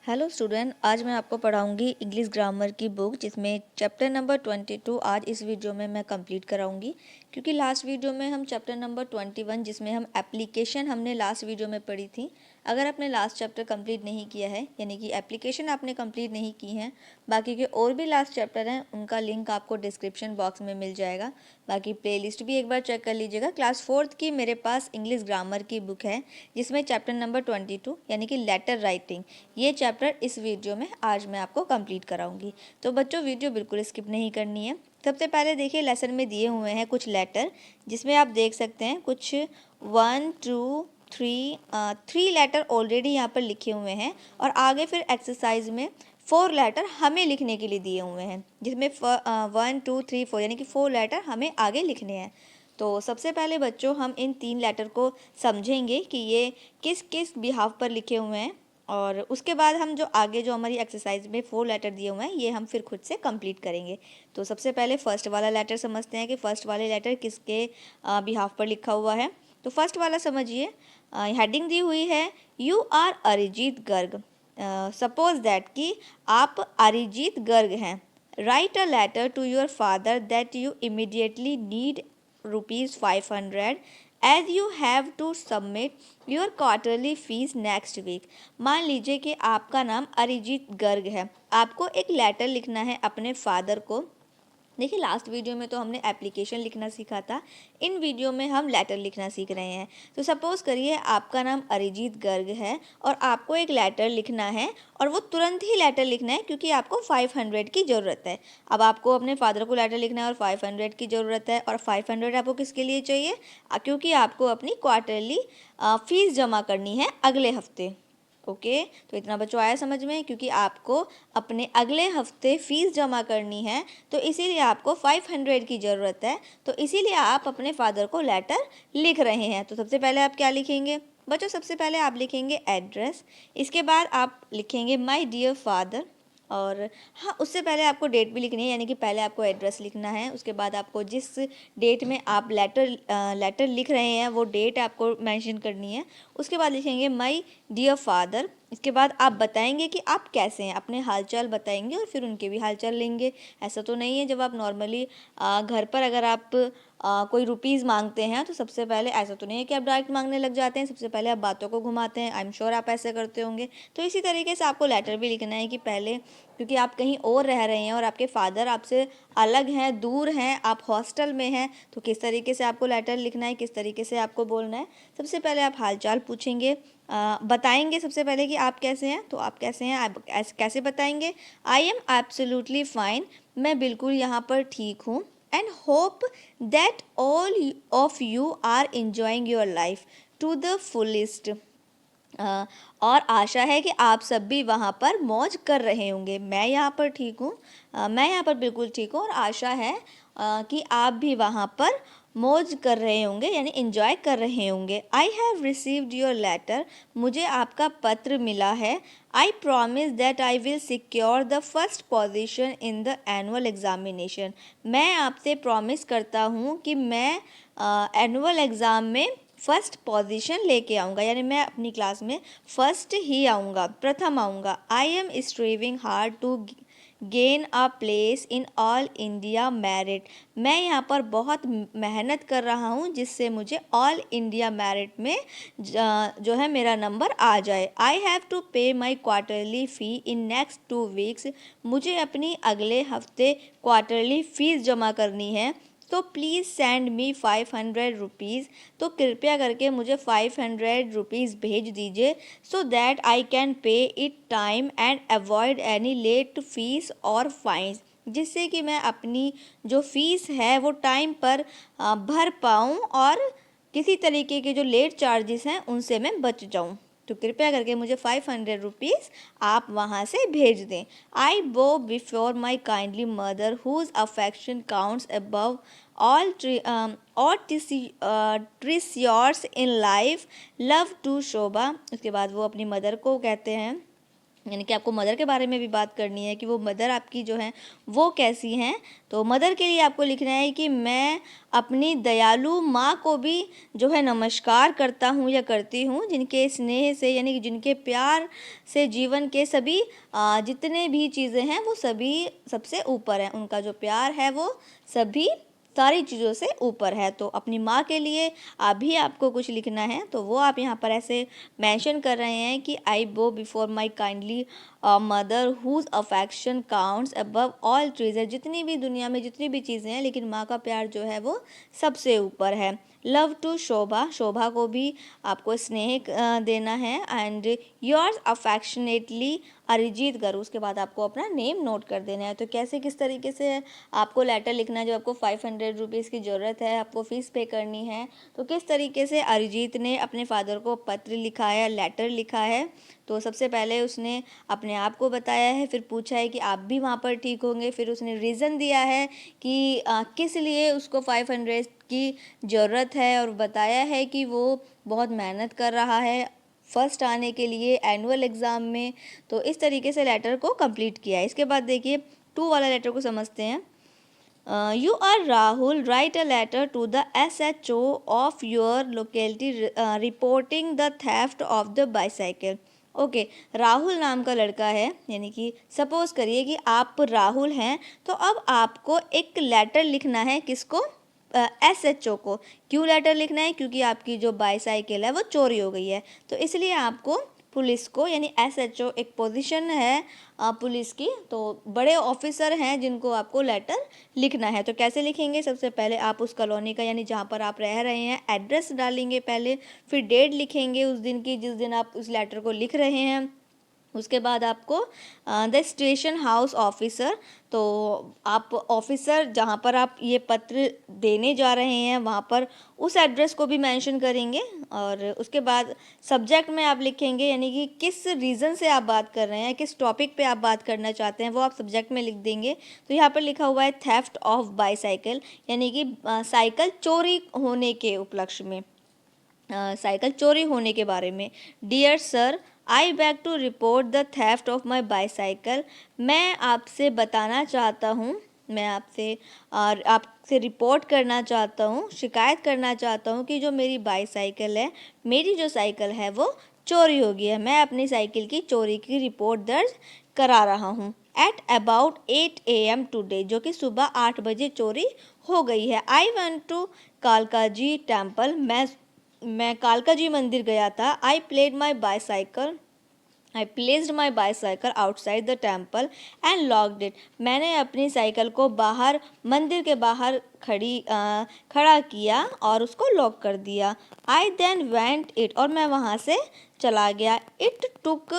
Hello student, आज मैं आपको पढ़ाऊंगी इंग्लिश ग्रामर की बुक जिसमें चैप्टर नंबर 22 आज इस वीडियो में मैं कंप्लीट कराऊंगी। क्योंकि लास्ट वीडियो में हम चैप्टर नंबर 21 जिसमें हम एप्लीकेशन हमने लास्ट वीडियो में पढ़ी थी। अगर आपने लास्ट चैप्टर कंप्लीट नहीं किया है यानी कि एप्लीकेशन आपने कंप्लीट नहीं की है, बाकी के और भी लास्ट चैप्टर हैं उनका लिंक आपको डिस्क्रिप्शन बॉक्स में मिल जाएगा। बाकी प्लेलिस्ट भी एक बार चेक कर लीजिएगा। क्लास 4th की मेरे पास इंग्लिश ग्रामर की बुक है जिसमें चैप्टर नंबर 22 यानी कि लेटर राइटिंग, ये चैप्टर इस वीडियो में आज मैं आपको कंप्लीट कराऊंगी। तो बच्चों वीडियो बिल्कुल स्किप नहीं करनी है। सबसे पहले देखिए लेसन में दिए हुए हैं कुछ लेटर जिसमें आप देख सकते हैं कुछ 1 2 3 लेटर ऑलरेडी यहाँ पर लिखे हुए हैं और आगे फिर एक्सरसाइज में 4 लेटर हमें लिखने के लिए दिए हुए हैं जिसमें 1 2 3 4 यानी कि 4 लेटर हमें आगे लिखने हैं। तो सबसे पहले बच्चों हम इन 3 लेटर को समझेंगे कि ये किस किस बिहाफ पर लिखे हुए हैं और उसके बाद हम जो आगे जो हमारी एक्सरसाइज में 4 लेटर दिए हुए हैं ये हम फिर खुद से कंप्लीट करेंगे। तो सबसे पहले फर्स्ट वाला लेटर समझते हैं कि फर्स्ट वाले लेटर किसके बिहाफ पर लिखा हुआ है। तो फर्स्ट वाला समझिए, हेडिंग दी हुई है you are Arijit Garg. Suppose that कि आप अरिजीत गर्ग हैं। Write a letter to your father that you immediately need ₹500 as you have to submit your quarterly fees next week. मान लीजिए कि आपका नाम अरिजीत गर्ग है, आपको एक लेटर लिखना है अपने फादर को। देखिए लास्ट वीडियो में तो हमने एप्लीकेशन लिखना सीखा था, इन वीडियो में हम लेटर लिखना सीख रहे हैं। तो सपोज़ करिए आपका नाम अरिजीत गर्ग है और आपको एक लेटर लिखना है और वो तुरंत ही लेटर लिखना है क्योंकि आपको 500 की ज़रूरत है। अब आपको अपने फादर को लेटर लिखना है और 500 की ज़रूरत है और 500 आपको किसके लिए चाहिए? क्योंकि आपको अपनी क्वार्टरली फ़ीस जमा करनी है अगले हफ्ते। ओके, तो इतना बच्चों आया समझ में? क्योंकि आपको अपने अगले हफ्ते फ़ीस जमा करनी है तो इसीलिए आपको 500 की ज़रूरत है। तो इसीलिए आप अपने फादर को लेटर लिख रहे हैं। तो सबसे पहले आप क्या लिखेंगे बच्चों? सबसे पहले आप लिखेंगे एड्रेस, इसके बाद आप लिखेंगे माय डियर फादर और हाँ उससे पहले आपको डेट भी लिखनी है, यानी कि पहले आपको एड्रेस लिखना है, उसके बाद आपको जिस डेट में आप लेटर लिख रहे हैं वो डेट आपको मेंशन करनी है। उसके बाद लिखेंगे माय डियर फादर, इसके बाद आप बताएंगे कि आप कैसे हैं, अपने हालचाल बताएंगे और फिर उनके भी हालचाल लेंगे। ऐसा तो नहीं है जब आप नॉर्मली घर पर अगर आप कोई रुपीज़ मांगते हैं तो सबसे पहले ऐसा तो नहीं है कि आप डायरेक्ट मांगने लग जाते हैं, सबसे पहले आप बातों को घुमाते हैं। आई एम श्योर आप ऐसे करते होंगे। तो इसी तरीके से आपको लेटर भी लिखना है कि पहले, क्योंकि आप कहीं और रह रहे हैं और आपके फादर आपसे अलग हैं, दूर हैं, आप हॉस्टल में हैं, तो किस तरीके से आपको लेटर लिखना है, किस तरीके से आपको बोलना है। सबसे पहले आप हालचाल पूछेंगे, बताएंगे सबसे पहले कि आप कैसे हैं। तो आप कैसे हैं आप कैसे बताएंगे? आई एम एब्सोल्युटली फाइन, मैं बिल्कुल यहाँ पर ठीक हूँ। And hope that all of you are enjoying your life to the fullest. और आशा है कि आप सब भी वहाँ पर मौज कर रहे होंगे। मैं यहाँ पर ठीक हूँ, मैं यहाँ पर बिल्कुल ठीक हूँ और आशा है कि आप भी वहाँ पर मौज कर रहे होंगे यानी एंजॉय कर रहे होंगे। I have received your letter, मुझे आपका पत्र मिला है। I promise that I will secure the first position in the annual examination, मैं आपसे प्रॉमिस करता हूँ कि मैं एनुअल एग्ज़ाम में फर्स्ट पोजीशन लेके आऊँगा, यानी मैं अपनी क्लास में फर्स्ट ही आऊँगा, प्रथम आऊँगा। I am striving hard to gain a place in all India merit, मैं यहाँ पर बहुत मेहनत कर रहा हूँ जिससे मुझे ऑल इंडिया मेरिट में जो है मेरा नंबर आ जाए। आई have to pay my quarterly fee in next 2 weeks, मुझे अपनी अगले हफ्ते क्वार्टरली फ़ीस जमा करनी है। तो प्लीज़ सेंड मी 500 रुपीज़, तो कृपया करके मुझे 500 रुपीज़ भेज दीजिए। So that I can pay it time and avoid any late fees और फाइन्स, जिससे कि मैं अपनी जो फ़ीस है वो टाइम पर भर पाऊँ और किसी तरीके के जो लेट चार्जेस हैं उनसे मैं बच जाऊँ। तो कृपया करके मुझे 500 रुपीज़ आप वहाँ से भेज दें। I bow before my kindly mother whose affection counts above all treasures in life, love to Shobha. उसके बाद वो अपनी मदर को कहते हैं यानी कि आपको मदर के बारे में भी बात करनी है कि वो मदर आपकी जो है वो कैसी हैं। तो मदर के लिए आपको लिखना है कि मैं अपनी दयालु माँ को भी जो है नमस्कार करता हूँ या करती हूँ, जिनके स्नेह से यानी कि जिनके प्यार से जीवन के सभी जितने भी चीज़ें हैं वो सभी सबसे ऊपर हैं। उनका जो प्यार है वो सभी सारी चीज़ों से ऊपर है। तो अपनी माँ के लिए अभी आपको कुछ लिखना है, तो वो आप यहाँ पर ऐसे मेंशन कर रहे हैं कि I bow before my kindly mother whose affection counts above all treasure. जितनी भी दुनिया में जितनी भी चीज़ें हैं, लेकिन माँ का प्यार जो है वो सबसे ऊपर है। लव टू शोभा, शोभा को भी आपको स्नेह देना है। And yours affectionately Arijit Garg. उसके बाद आपको अपना नेम नोट कर देना है। तो कैसे किस तरीके से आपको लेटर लिखना है, जब आपको 500 रुपीज़ की ज़रूरत है, आपको फ़ीस पे करनी है, तो किस तरीके से अरिजीत ने अपने फादर को पत्र लिखा है, लेटर लिखा है। तो सबसे पहले उसने अपने आप को बताया है, फिर पूछा है कि आप भी वहाँ पर ठीक होंगे, फिर उसने रीज़न दिया है कि किस लिए उसको 500 की ज़रूरत है, और बताया है कि वो बहुत मेहनत कर रहा है फर्स्ट आने के लिए एनुअल एग्ज़ाम में। तो इस तरीके से लेटर को कंप्लीट किया है। इसके बाद देखिए 2 वाला लेटर को समझते हैं। You are Rahul. Write a letter to the SHO of your locality reporting the theft of the bicycle. Okay Rahul नाम का लड़का है, यानी कि सपोज करिए कि आप राहुल हैं, तो अब आपको एक लेटर लिखना है। किसको? SHO को। क्यों लेटर लिखना है? क्योंकि आपकी जो बाईसाइकिल है वो चोरी हो गई है। तो इसलिए आपको पुलिस को, यानी SHO एक पोजीशन है पुलिस की, तो बड़े ऑफिसर हैं जिनको आपको लेटर लिखना है। तो कैसे लिखेंगे? सबसे पहले आप उस कॉलोनी का, यानी जहाँ पर आप रह रहे हैं, एड्रेस डालेंगे पहले, फिर डेट लिखेंगे उस दिन की जिस दिन आप उस लेटर को लिख रहे हैं। उसके बाद आपको द स्टेशन हाउस ऑफिसर, तो आप ऑफिसर जहाँ पर आप ये पत्र देने जा रहे हैं वहाँ पर उस एड्रेस को भी मेंशन करेंगे। और उसके बाद सब्जेक्ट में आप लिखेंगे, यानी कि किस रीज़न से आप बात कर रहे हैं, किस टॉपिक पे आप बात करना चाहते हैं, वो आप सब्जेक्ट में लिख देंगे। तो यहाँ पर लिखा हुआ है थेफ्ट ऑफ बाईसाइकिल, यानी कि साइकिल चोरी होने के उपलक्ष्य में, साइकिल चोरी होने के बारे में। Dear sir, I beg to report the theft of my bicycle. मैं आपसे बताना चाहता हूँ, मैं आपसे रिपोर्ट करना चाहता हूँ, शिकायत करना चाहता हूँ कि जो मेरी बाईसाइकिल है, मेरी जो साइकिल है वो चोरी हो गई है। मैं अपनी साइकिल की चोरी की रिपोर्ट दर्ज करा रहा हूँ। एट अबाउट 8 AM टुडे, जो कि सुबह 8 बजे चोरी हो गई है। I went to Kalkaji temple, मैं कालकाजी मंदिर गया था। I placed my bicycle outside the temple and locked it. मैंने अपनी साइकिल को बाहर, मंदिर के बाहर खड़ा किया और उसको लॉक कर दिया। आई देन वेंट इट, और मैं वहाँ से चला गया। It took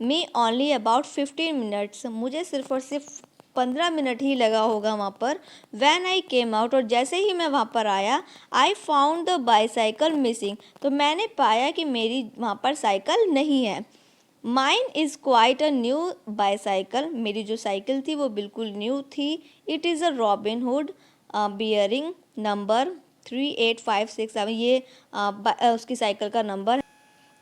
me only about 15 minutes, मुझे सिर्फ और सिर्फ 15 मिनट ही लगा होगा वहाँ पर। वैन आई केम आउट, और जैसे ही मैं वहाँ पर आया, I found the bicycle missing, तो मैंने पाया कि मेरी वहाँ पर साइकिल नहीं है। Mine is quite a new bicycle, मेरी जो साइकिल थी वो बिल्कुल न्यू थी। It is a Robin Hood bearing number 38567, ये उसकी साइकिल का नंबर।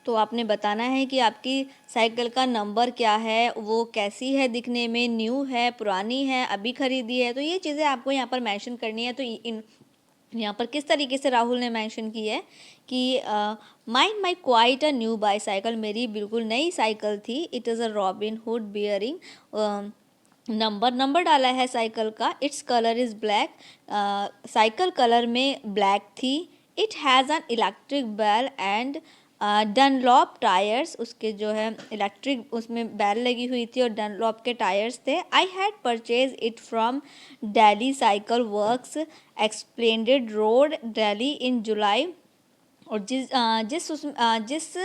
तो आपने बताना है कि आपकी साइकिल का नंबर क्या है, वो कैसी है दिखने में, न्यू है, पुरानी है, अभी खरीदी है। तो ये चीज़ें आपको यहाँ पर मेंशन करनी है। तो इन यहाँ पर किस तरीके से राहुल ने मेंशन की है कि my quite a new bicycle, मेरी बिल्कुल नई साइकिल थी। It is a Robin Hood bearing number डाला है साइकिल का। Its colour is black, cycle colour में ब्लैक थी। It has an electric bell and Dunlop tyres, उसके जो है इलेक्ट्रिक उसमें बेल लगी हुई थी और डनलॉप के टायर्स थे। I had purchase it from Delhi cycle works esplanade road Delhi in July, और जिस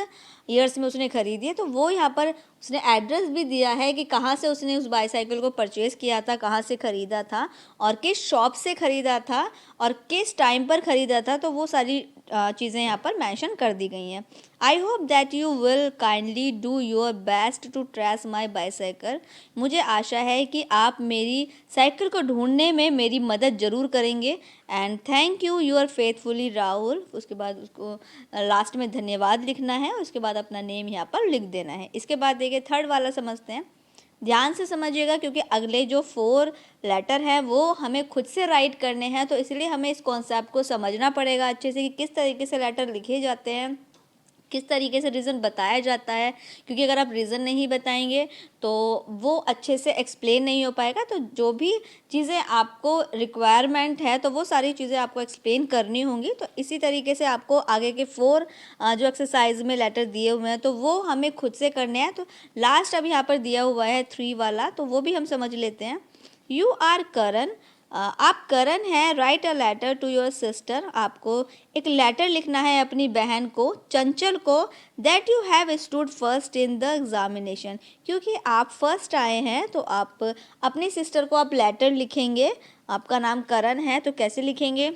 ईयर्स में उसने खरीदी है, तो वो यहाँ पर उसने एड्रेस भी दिया है कि कहाँ से उसने उस बाईसाइकिल को परचेज़ किया था, कहाँ से ख़रीदा था, और किस शॉप से ख़रीदा था, और किस टाइम पर ख़रीदा था। तो वो सारी चीज़ें यहाँ पर मेंशन कर दी गई हैं। I hope that you will kindly do your best to trace my bicycle, मुझे आशा है कि आप मेरी साइकिल को ढूंढने में मेरी मदद ज़रूर करेंगे। And thank you your faithfully Rahul. उसके बाद उसको लास्ट में धन्यवाद लिखना है, उसके बाद अपना नेम यहाँ पर लिख देना है। इसके बाद देखिए देखिए थर्ड वाला समझते हैं। ध्यान से समझिएगा क्योंकि अगले जो 4 लेटर हैं वो हमें खुद से राइट करने हैं, तो इसलिए हमें इस कॉन्सेप्ट को समझना पड़ेगा अच्छे से कि किस तरीके से लेटर लिखे जाते हैं, किस तरीके से रीज़न बताया जाता है। क्योंकि अगर आप रीज़न नहीं बताएंगे तो वो अच्छे से एक्सप्लेन नहीं हो पाएगा। तो जो भी चीज़ें आपको रिक्वायरमेंट है तो वो सारी चीज़ें आपको एक्सप्लेन करनी होंगी। तो इसी तरीके से आपको आगे के 4 जो एक्सरसाइज में लेटर दिए हुए हैं तो वो हमें खुद से करने हैं। तो लास्ट अब यहाँ पर दिया हुआ है 3 वाला, तो वो भी हम समझ लेते हैं। यू आर करण, आप करण हैं, write a letter to your sister, आपको एक लेटर लिखना है अपनी बहन को चंचल को, that you have stood first in the examination, क्योंकि आप फर्स्ट आए हैं तो आप अपनी सिस्टर को आप लेटर लिखेंगे। आपका नाम करण है तो कैसे लिखेंगे?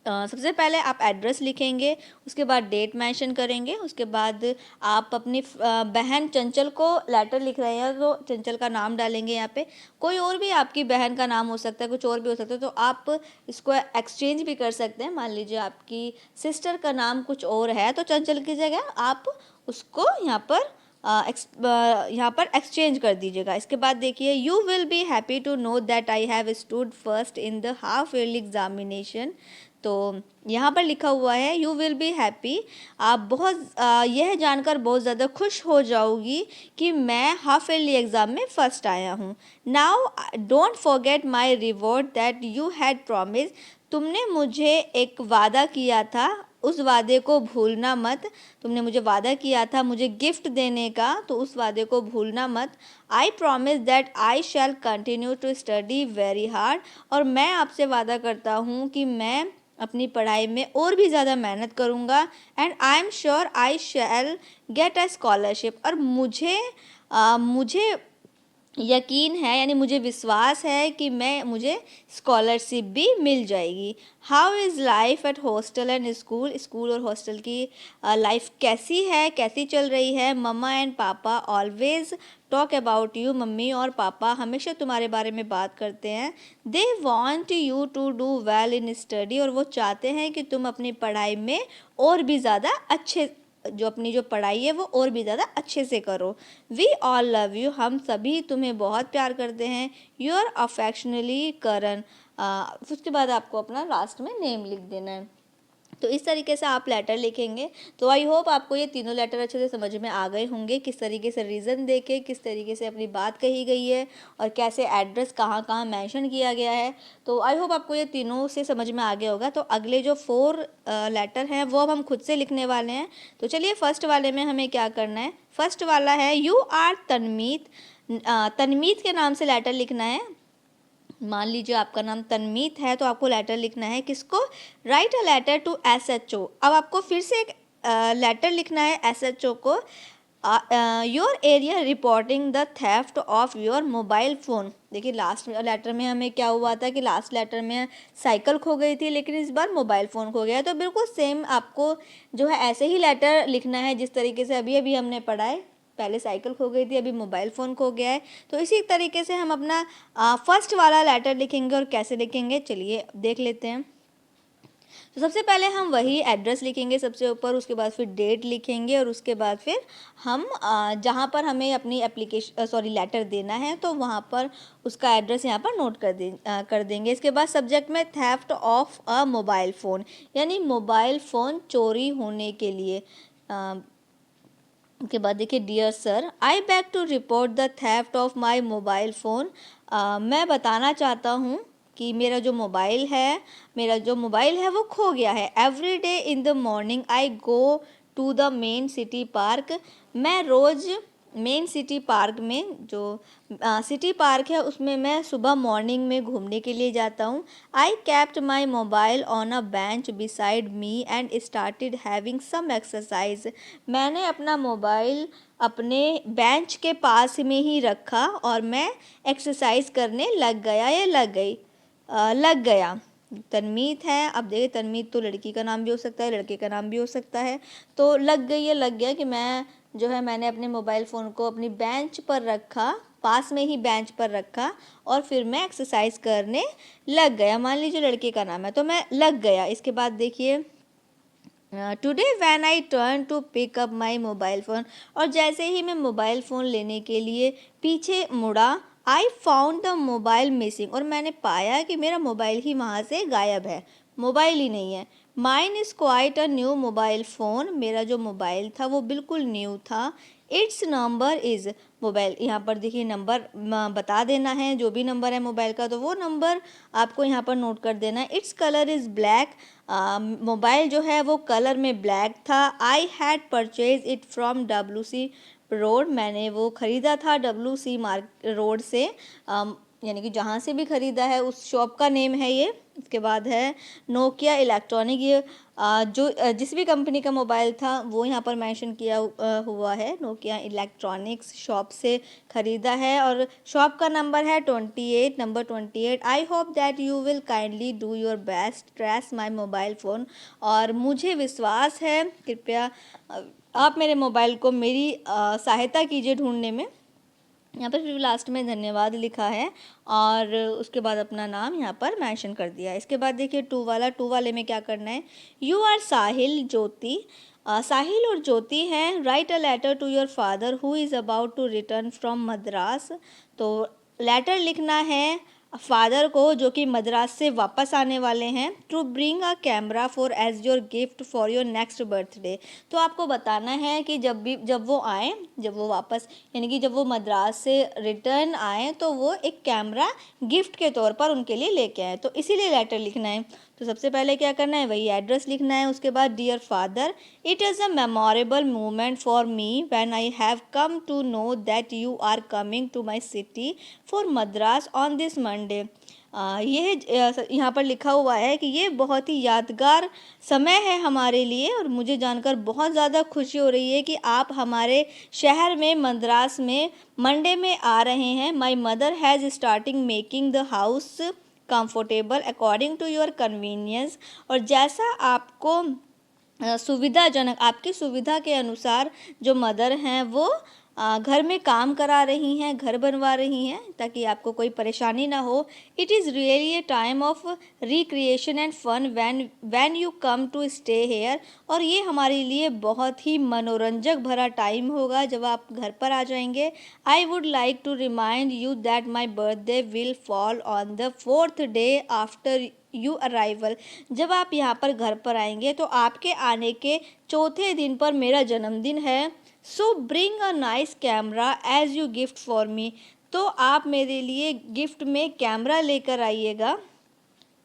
सबसे पहले आप एड्रेस लिखेंगे, उसके बाद डेट मेंशन करेंगे, उसके बाद आप अपनी बहन चंचल को लेटर लिख रहे हैं तो चंचल का नाम डालेंगे। यहाँ पे कोई और भी आपकी बहन का नाम हो सकता है, कुछ और भी हो सकता है, तो आप इसको एक्सचेंज भी कर सकते हैं। मान लीजिए आपकी सिस्टर का नाम कुछ और है तो चंचल की जगह आप उसको यहाँ पर एक्सचेंज कर दीजिएगा। इसके बाद देखिए, you will be happy to know that I have stood first in the half yearly examination. तो यहाँ पर लिखा हुआ है यू विल बी हैप्पी, आप यह जानकर बहुत ज़्यादा खुश हो जाओगी कि मैं हाफ ईयरली एग्ज़ाम में फ़र्स्ट आया हूँ। Now don't forget my reward that you had promise, तुमने मुझे एक वादा किया था, उस वादे को भूलना मत। तुमने मुझे वादा किया था मुझे गिफ्ट देने का, तो उस वादे को भूलना मत। I promise that I shall continue to study very hard, और मैं आपसे वादा करता हूँ कि मैं अपनी पढ़ाई में और भी ज़्यादा मेहनत करूँगा। And I am sure I shell get a scholarship, और मुझे यकीन है, यानी मुझे विश्वास है कि मुझे स्कॉलरशिप भी मिल जाएगी। How is life at hostel and school, school और हॉस्टल की लाइफ कैसी है, कैसी चल रही है? Mamma and papa always talk about you, mummy और पापा हमेशा तुम्हारे बारे में बात करते हैं। They want you to do well in study, और वो चाहते हैं कि तुम अपनी पढ़ाई में और भी ज़्यादा अपनी जो पढ़ाई है वो और भी ज़्यादा अच्छे से करो। वी ऑल लव यू, हम सभी तुम्हें बहुत प्यार करते हैं। यू आर अफेक्शनली करण, उसके बाद आपको अपना लास्ट में नेम लिख देना है। तो इस तरीके से आप लेटर लिखेंगे। तो आई होप आपको ये तीनों लेटर अच्छे से समझ में आ गए होंगे, किस तरीके से रीज़न देके किस तरीके से अपनी बात कही गई है और कैसे एड्रेस कहाँ कहाँ मेंशन किया गया है। तो आई होप आपको ये तीनों से समझ में आ गया होगा। तो अगले जो 4 लेटर हैं वो अब हम खुद से लिखने वाले हैं। तो चलिए फर्स्ट वाले में हमें क्या करना है। फर्स्ट वाला है यू आर तन्मीत, तन्मीत के नाम से लेटर लिखना है। मान लीजिए आपका नाम तन्मीत है तो आपको लेटर लिखना है किसको? Write a letter to SHO। अब आपको फिर से एक लेटर लिखना है SHO को। Your area reporting the theft of your mobile phone. देखिए लास्ट लेटर में हमें क्या हुआ था कि लास्ट लेटर में साइकिल खो गई थी, लेकिन इस बार मोबाइल फ़ोन खो गया है। तो बिल्कुल सेम आपको जो है ऐसे ही लेटर लिखना है जिस तरीके से अभी अभी हमने पढ़ा है। पहले साइकिल खो गई थी, अभी मोबाइल फ़ोन खो गया है। तो इसी तरीके से हम अपना फर्स्ट वाला लेटर लिखेंगे। और कैसे लिखेंगे चलिए देख लेते हैं। तो सबसे पहले हम वही एड्रेस लिखेंगे सबसे ऊपर, उसके बाद फिर डेट लिखेंगे, और उसके बाद फिर हम जहाँ पर हमें अपनी लेटर देना है तो वहाँ पर उसका एड्रेस यहाँ पर नोट कर देंगे। इसके बाद सब्जेक्ट में theft of a mobile phone, यानी मोबाइल फ़ोन चोरी होने के लिए। उसके बाद देखिए, dear sir I beg to report the theft of my mobile phone, मैं बताना चाहता हूँ कि मेरा जो मोबाइल है वो खो गया है। Every day in the morning I go to the main city park, मैं रोज़ मेन सिटी पार्क में जो सिटी पार्क है उसमें मैं सुबह मॉर्निंग में घूमने के लिए जाता हूँ। I kept my mobile on a bench beside me and started having some exercise, मैंने अपना मोबाइल अपने बेंच के पास में ही रखा और मैं एक्सरसाइज करने लग गया। तन्मीत है। अब देखिए तन्मीत तो लड़की का नाम भी हो सकता है, लड़के का नाम भी हो सकता है। तो लग गया कि मैंने अपने मोबाइल फ़ोन को अपनी बेंच पर रखा, पास में ही बेंच पर रखा, और फिर मैं एक्सरसाइज करने लग गया। मान लीजिए लड़के का नाम है तो मैं लग गया। इसके बाद देखिए today when I turn to pick up my mobile phone, और जैसे ही मैं मोबाइल फ़ोन लेने के लिए पीछे मुड़ा, I found the mobile missing, और मैंने पाया कि मेरा मोबाइल ही वहाँ से गायब है, मोबाइल ही नहीं है। Mine is quite a new mobile phone, मेरा जो मोबाइल था वो बिल्कुल न्यू था। इट्स नंबर इज़, मोबाइल यहाँ पर देखिए नंबर बता देना है, जो भी नंबर है मोबाइल का तो वो नंबर आपको यहाँ पर नोट कर देना है। It's colour is black, mobile जो है वो कलर में ब्लैक था। आई had purchase it from WC road, मैंने वो ख़रीदा था WC मार्क रोड से, यानी कि जहाँ से भी ख़रीदा है उस शॉप का नेम है ये। इसके बाद है नोकिया इलेक्ट्रॉनिक, ये जिस भी कंपनी का मोबाइल था वो यहाँ पर मेंशन किया हुआ है, नोकिया इलेक्ट्रॉनिक्स शॉप से ख़रीदा है, और शॉप का नंबर है 28, number 28। I hope that you will kindly do your best trace my mobile phone, और मुझे विश्वास है कृपया आप मेरे मोबाइल को मेरी सहायता कीजिए ढूंढने में। यहाँ पर फिर लास्ट में धन्यवाद लिखा है, और उसके बाद अपना नाम यहाँ पर मेंशन कर दिया है। इसके बाद देखिए टू वाला, टू वाले में क्या करना है, यू आर साहिल ज्योति, साहिल और ज्योति हैं, write a letter to your father who is about to return from Madras, तो लेटर लिखना है फादर को जो कि मद्रास से वापस आने वाले हैं। To bring a camera for as your gift for your next birthday, तो आपको बताना है कि जब वो आए, जब वो वापस यानी कि जब वो मद्रास से रिटर्न आए तो वो एक कैमरा गिफ्ट के तौर पर उनके लिए लेके आए, तो इसीलिए लेटर लिखना है। तो सबसे पहले क्या करना है, वही एड्रेस लिखना है। उसके बाद dear father, it is a memorable moment for me when I have come to know that you are coming to my city for Madras on this Monday. यहाँ पर लिखा हुआ है कि ये बहुत ही यादगार समय है हमारे लिए, और मुझे जानकर बहुत ज़्यादा खुशी हो रही है कि आप हमारे शहर में मद्रास में मंडे में आ रहे हैं। My mother has starting making the house comfortable according to your convenience, और जैसा आपको सुविधाजनक, आपकी सुविधा के अनुसार जो मदर हैं वो घर में काम करा रही हैं, घर बनवा रही हैं ताकि आपको कोई परेशानी ना हो। It is really a time of recreation and fun when you come to stay here, और ये हमारे लिए बहुत ही मनोरंजक भरा टाइम होगा जब आप घर पर आ जाएंगे। I would like to remind you that my birthday will fall on the 4th day after you arrival, जब आप यहाँ पर घर पर आएंगे तो आपके आने के चौथे दिन पर मेरा जन्मदिन है। So bring a nice camera as you gift for me, तो आप मेरे लिए गिफ्ट में कैमरा लेकर आइएगा।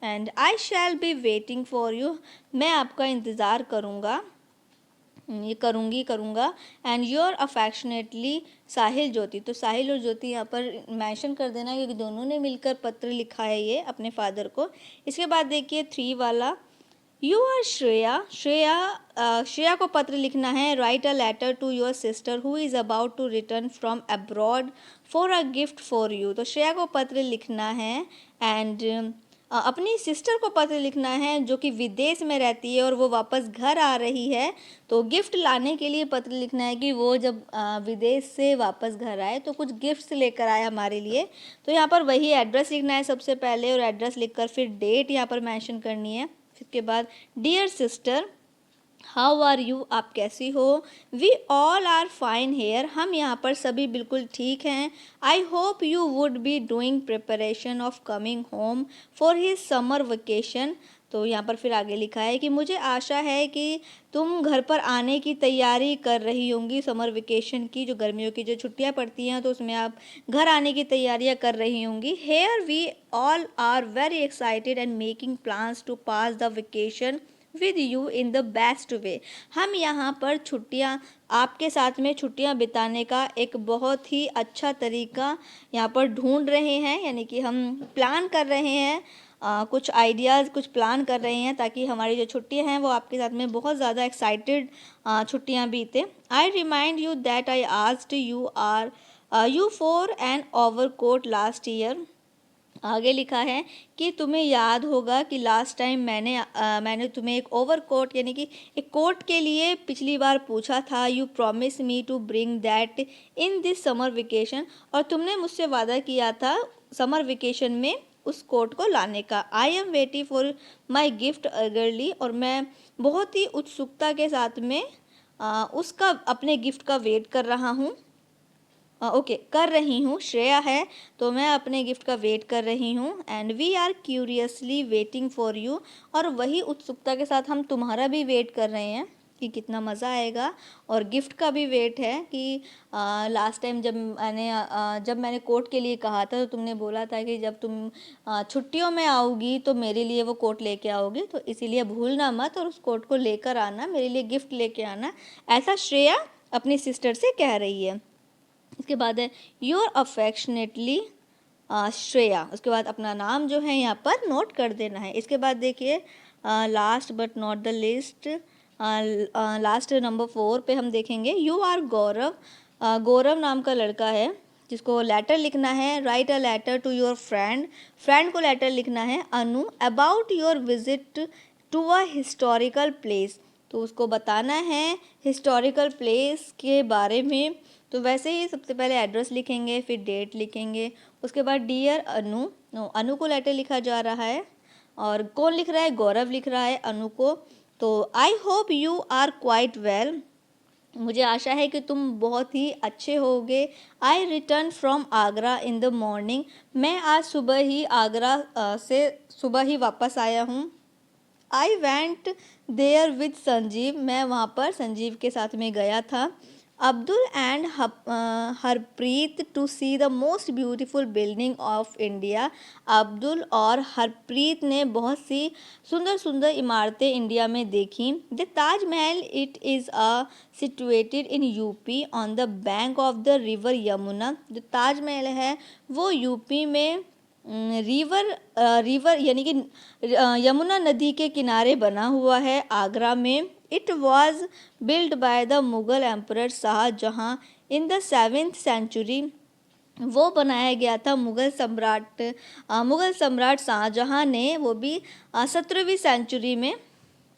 And I shall be waiting for you, मैं आपका इंतज़ार करूँगा, ये करूँगा। And your affectionately Sahil Jyoti, तो साहिल और ज्योति यहाँ पर मेंशन कर देना क्योंकि दोनों ने मिलकर पत्र लिखा है ये अपने फादर को। इसके बाद देखिए 3 वाला, यू आर श्रेया को पत्र लिखना है। Write a letter to your sister who is about to return from abroad for a gift for you, तो श्रेया को पत्र लिखना है। एंड अपनी सिस्टर को पत्र लिखना है जो कि विदेश में रहती है और वो वापस घर आ रही है, तो गिफ्ट लाने के लिए पत्र लिखना है कि वो जब विदेश से वापस घर आए तो कुछ गिफ्ट्स लेकर आए हमारे लिए। तो यहाँ पर वही एड्रेस लिखना है सबसे पहले, और एड्रेस लिखकर फिर डेट यहाँ पर मेंशन करनी है। इसके बाद dear sister how are you, आप कैसी हो। We all are fine here, हम यहाँ पर सभी बिल्कुल ठीक हैं। I hope you would be doing preparation of coming home for his summer vacation, तो यहाँ पर फिर आगे लिखा है कि मुझे आशा है कि तुम घर पर आने की तैयारी कर रही होंगी समर वेकेशन की, जो गर्मियों की जो छुट्टियाँ पड़ती हैं तो उसमें आप घर आने की तैयारियाँ कर रही होंगी। Here we all are very excited and making plans to pass the vacation with you in the best way, हम यहाँ पर छुट्टियाँ आपके साथ में छुट्टियाँ बिताने का एक बहुत ही अच्छा तरीका यहाँ पर ढूंढ रहे हैं, यानी कि हम प्लान कर रहे हैं, कुछ आइडियाज़ कुछ प्लान कर रहे हैं ताकि हमारी जो छुट्टियाँ हैं वो आपके साथ में बहुत ज़्यादा एक्साइटेड छुट्टियाँ बीते। I remind you that I asked you for an overcoat last year, आगे लिखा है कि तुम्हें याद होगा कि लास्ट टाइम मैंने तुम्हें एक ओवरकोट यानी कि एक कोट के लिए पिछली बार पूछा था। You promise me to bring that in this summer vacation, और तुमने मुझसे वादा किया था समर वेकेशन में उस कोट को लाने का। I am waiting for my gift अर्गरली, और मैं बहुत ही उत्सुकता के साथ में उसका अपने गिफ्ट का वेट कर रहा हूँ। ओके कर रही हूँ, श्रेया है, तो मैं अपने गिफ्ट का वेट कर रही हूँ। And we are curiously waiting for you, और वही उत्सुकता के साथ हम तुम्हारा भी वेट कर रहे हैं कि कितना मज़ा आएगा। और गिफ्ट का भी वेट है कि लास्ट टाइम जब मैंने कोट के लिए कहा था तो तुमने बोला था कि जब तुम छुट्टियों में आओगी तो मेरे लिए वो कोट लेके आओगी, तो इसीलिए भूलना मत और उस कोट को लेकर आना, मेरे लिए गिफ्ट लेके आना, ऐसा श्रेया अपनी सिस्टर से कह रही है। इसके बाद है योर अफेक्शनेटली श्रेया। उसके बाद अपना नाम जो है यहाँ पर नोट कर देना है। इसके बाद देखिए last but not the list, last number 4 पे हम देखेंगे यू आर गौरव। गौरव नाम का लड़का है जिसको लेटर लिखना है। Write a letter to your friend, friend को लेटर लिखना है Anu, about your visit to a historical place, तो उसको बताना है हिस्टोरिकल प्लेस के बारे में। तो वैसे ही सबसे पहले एड्रेस लिखेंगे, फिर डेट लिखेंगे, उसके बाद डियर अनु, अनु को लेटर लिखा जा रहा है। और कौन लिख रहा है? गौरव लिख रहा है अनु को। तो I hope you are quite well, मुझे आशा है कि तुम बहुत ही अच्छे होगे। I return from Agra in the morning, मैं आज सुबह ही आगरा से सुबह ही वापस आया हूँ। I went there with Sanjeev, मैं वहाँ पर संजीव के साथ में गया था। Abdul and Harpreet to see the most beautiful building of India, Abdul और हरप्रीत ने बहुत सी सुंदर सुंदर इमारतें इंडिया में देखी। The Taj Mahal it is situated in UP on the bank of the river Yamuna, जो ताजमहल है वो यूपी में रिवर यानी कि यमुना नदी के किनारे बना हुआ है आगरा में। It was build by the Mughal emperor Shah Jahan in the 7th century, वो बनाया गया था मुग़ल सम्राट शाहजहाँ ने, वो भी 17वीं सेंचुरी में।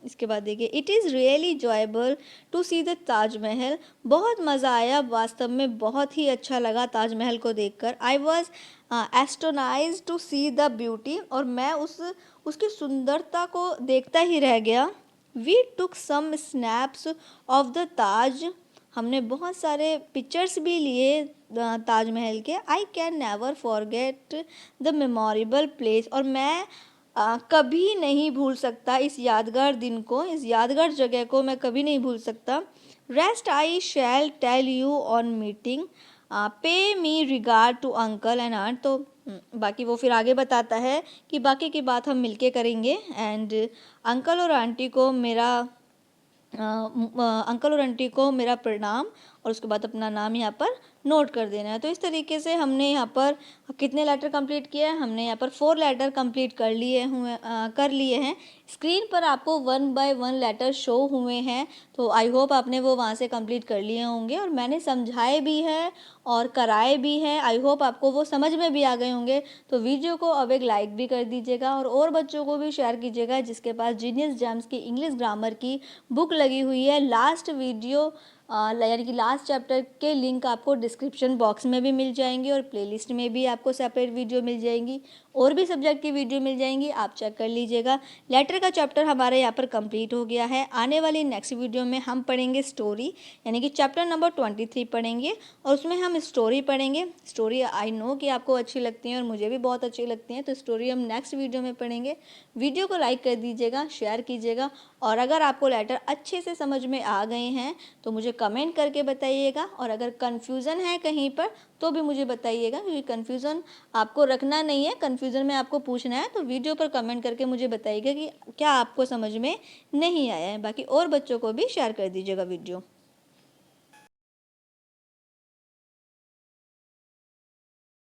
इसके बाद देखिए it is really joyable to see the Taj Mahal, बहुत मज़ा आया, वास्तव में बहुत ही अच्छा लगा ताजमहल को देखकर। I was astonish to see the beauty, और मैं उसकी सुंदरता को देखता ही रह गया। We took some snaps of the Taj, हमने बहुत सारे पिक्चर्स भी लिए ताजमहल के। I can never forget the memorable place, और मैं कभी नहीं भूल सकता इस यादगार दिन को, इस यादगार जगह को मैं कभी नहीं भूल सकता। Rest I shall tell you on meeting, pay me regard to uncle and aunt, तो बाकी वो फिर आगे बताता है कि बाकी की बात हम मिलके करेंगे। एंड अंकल और आंटी को मेरा प्रणाम, और उसके बाद अपना नाम यहाँ पर नोट कर देना है। तो इस तरीके से हमने यहाँ पर कितने लेटर कंप्लीट किए हैं? हमने यहाँ पर 4 लेटर कंप्लीट कर लिए हैं। स्क्रीन पर आपको 1 बाय 1 लेटर शो हुए हैं, तो आई होप आपने वो वहाँ से कंप्लीट कर लिए होंगे, और मैंने समझाए भी हैं और कराए भी हैं। आई होप आपको वो समझ में भी आ गए होंगे। तो वीडियो को अब एक लाइक भी कर दीजिएगा और बच्चों को भी शेयर कीजिएगा जिसके पास जीनियस जेम्स की इंग्लिश ग्रामर की बुक लगी हुई है। लास्ट वीडियो यानी कि लास्ट चैप्टर के लिंक आपको डिस्क्रिप्शन बॉक्स में भी मिल जाएंगी, और प्लेलिस्ट में भी आपको सेपरेट वीडियो मिल जाएंगी, और भी सब्जेक्ट की वीडियो मिल जाएंगी, आप चेक कर लीजिएगा। लेटर का चैप्टर हमारे यहाँ पर कंप्लीट हो गया है। आने वाली नेक्स्ट वीडियो में हम पढ़ेंगे स्टोरी, यानी कि चैप्टर नंबर 23 पढ़ेंगे, और उसमें हम स्टोरी पढ़ेंगे। स्टोरी आई नो कि आपको अच्छी लगती हैं और मुझे भी बहुत अच्छी लगती हैं, तो स्टोरी हम नेक्स्ट वीडियो में पढ़ेंगे। वीडियो को लाइक कर दीजिएगा, शेयर कीजिएगा, और अगर आपको लेटर अच्छे से समझ में आ गए हैं तो मुझे कमेंट करके बताइएगा, और अगर कन्फ्यूज़न है कहीं पर तो भी मुझे बताइएगा, क्योंकि कन्फ्यूज़न आपको रखना नहीं है, कन्फ्यूज़न में आपको पूछना है, तो वीडियो पर कमेंट करके मुझे बताइएगा कि क्या आपको समझ में नहीं आया है। बाकी और बच्चों को भी शेयर कर दीजिएगा वीडियो।